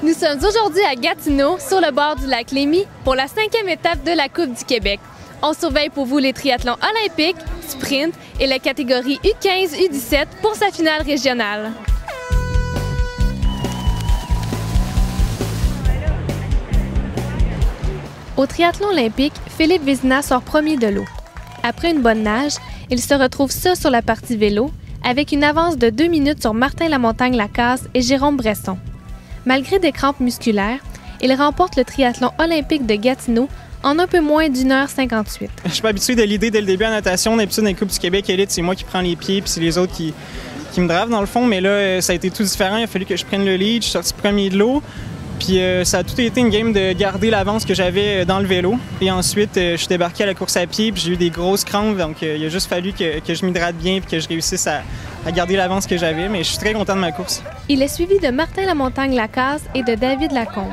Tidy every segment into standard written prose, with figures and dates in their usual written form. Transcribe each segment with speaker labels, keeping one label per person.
Speaker 1: Nous sommes aujourd'hui à Gatineau, sur le bord du lac Lémy, pour la 5e étape de la Coupe du Québec. On surveille pour vous les triathlons olympiques, sprint et la catégorie U15-U17 pour sa finale régionale. Au triathlon olympique, Philippe Vézina sort premier de l'eau. Après une bonne nage, il se retrouve seul sur la partie vélo, avec une avance de 2 minutes sur Martin Lamontagne-Lacasse et Jérôme Bresson. Malgré des crampes musculaires, il remporte le triathlon olympique de Gatineau en un peu moins d'1h58.
Speaker 2: Je suis pas habitué de l'idée dès le début en natation. D'habitude, dans les Coupes du Québec élite, c'est moi qui prends les pieds, puis c'est les autres qui me dravent dans le fond. Mais là, ça a été tout différent. Il a fallu que je prenne le lead. Je suis sorti premier de l'eau. Puis ça a tout été une game de garder l'avance que j'avais dans le vélo. Et ensuite, je suis débarqué à la course à pied, puis j'ai eu des grosses crampes. Donc, il a juste fallu que je m'hydrate bien, puis que je réussisse à garder l'avance que j'avais. Mais je suis très content de ma course.
Speaker 1: Il est suivi de Martin Lamontagne-Lacasse et de David Lacombe.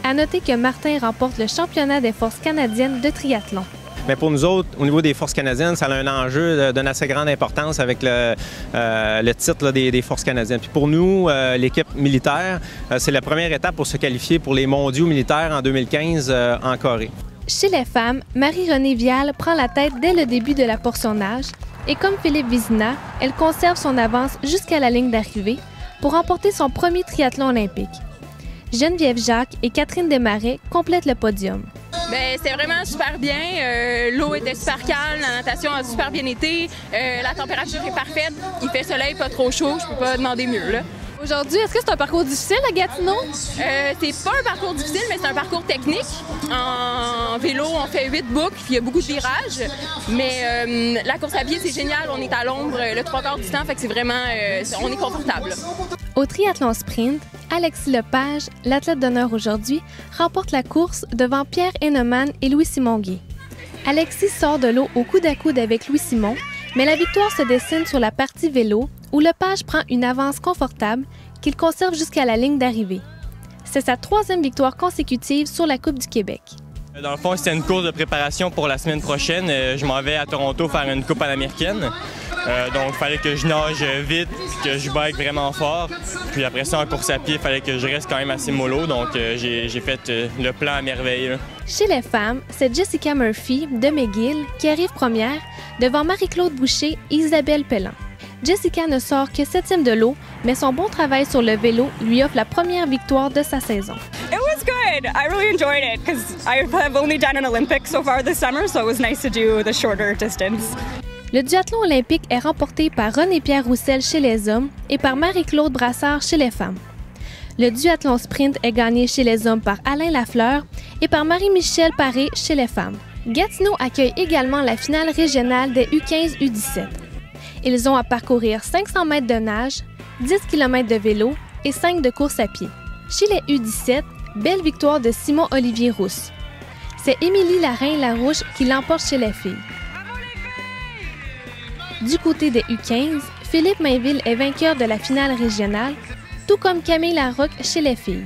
Speaker 1: À noter que Martin remporte le championnat des forces canadiennes de triathlon.
Speaker 3: Mais pour nous autres, au niveau des forces canadiennes, ça a un enjeu d'une assez grande importance avec le titre là, des forces canadiennes. Puis pour nous, l'équipe militaire, c'est la première étape pour se qualifier pour les mondiaux militaires en 2015 en Corée.
Speaker 1: Chez les femmes, Marie-Renée Vial prend la tête dès le début de la portion nage et comme Philippe Vézina, elle conserve son avance jusqu'à la ligne d'arrivée pour remporter son premier triathlon olympique. Geneviève Jacques et Catherine Desmarais complètent le podium.
Speaker 4: C'est vraiment super bien. L'eau était super calme, la natation a super bien été, la température est parfaite, il fait soleil, pas trop chaud, je peux pas demander mieux, là.
Speaker 1: Aujourd'hui, est-ce que c'est un parcours difficile à Gatineau?
Speaker 4: C'est pas un parcours difficile, mais c'est un parcours technique. En vélo, on fait 8 boucles, puis il y a beaucoup de virages. Mais la course à pied, c'est génial, on est à l'ombre le 3/4 du temps, fait que c'est vraiment, on est confortable.
Speaker 1: Au triathlon sprint, Alexis Lepage, l'athlète d'honneur aujourd'hui, remporte la course devant Pierre Henneman et Louis-Simon Guay. Alexis sort de l'eau au coude à coude avec Louis-Simon, mais la victoire se dessine sur la partie vélo où Lepage prend une avance confortable qu'il conserve jusqu'à la ligne d'arrivée. C'est sa 3e victoire consécutive sur la Coupe du Québec.
Speaker 5: Dans le fond, c'était une course de préparation pour la semaine prochaine. Je m'en vais à Toronto faire une Coupe panaméricaine. Donc, il fallait que je nage vite, que je bike vraiment fort. Puis après ça, en course à pied, il fallait que je reste quand même assez mollo. Donc, j'ai fait le plan à merveille, là.
Speaker 1: Chez les femmes, c'est Jessica Murphy de McGill qui arrive première devant Marie-Claude Boucher et Isabelle Pellan. Jessica ne sort que 7e de l'eau, mais son bon travail sur le vélo lui offre la première victoire de sa saison.
Speaker 6: It was good. I really enjoyed it because I have only done an Olympic so far this summer, so it was nice to do the shorter distance.
Speaker 1: Le duathlon olympique est remporté par René-Pierre Roussel chez les hommes et par Marie-Claude Brassard chez les femmes. Le duathlon sprint est gagné chez les hommes par Alain Lafleur et par Marie-Michel Paré chez les femmes. Gatineau accueille également la finale régionale des U15-U17. Ils ont à parcourir 500 mètres de nage, 10 km de vélo et 5 de course à pied. Chez les U17, belle victoire de Simon-Olivier Rousse. C'est Émilie Larin-Larouche qui l'emporte chez les filles. Du côté des U15, Philippe Mainville est vainqueur de la finale régionale, tout comme Camille Larocque chez les filles.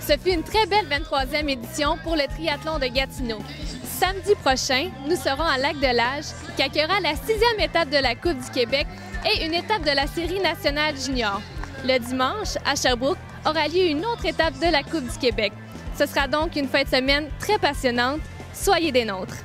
Speaker 1: Ce fut une très belle 23e édition pour le triathlon de Gatineau. Samedi prochain, nous serons à Lac-de-Lage qui accueillera la 6e étape de la Coupe du Québec et une étape de la Série nationale junior. Le dimanche, à Sherbrooke, aura lieu une autre étape de la Coupe du Québec. Ce sera donc une fin de semaine très passionnante. Soyez des nôtres!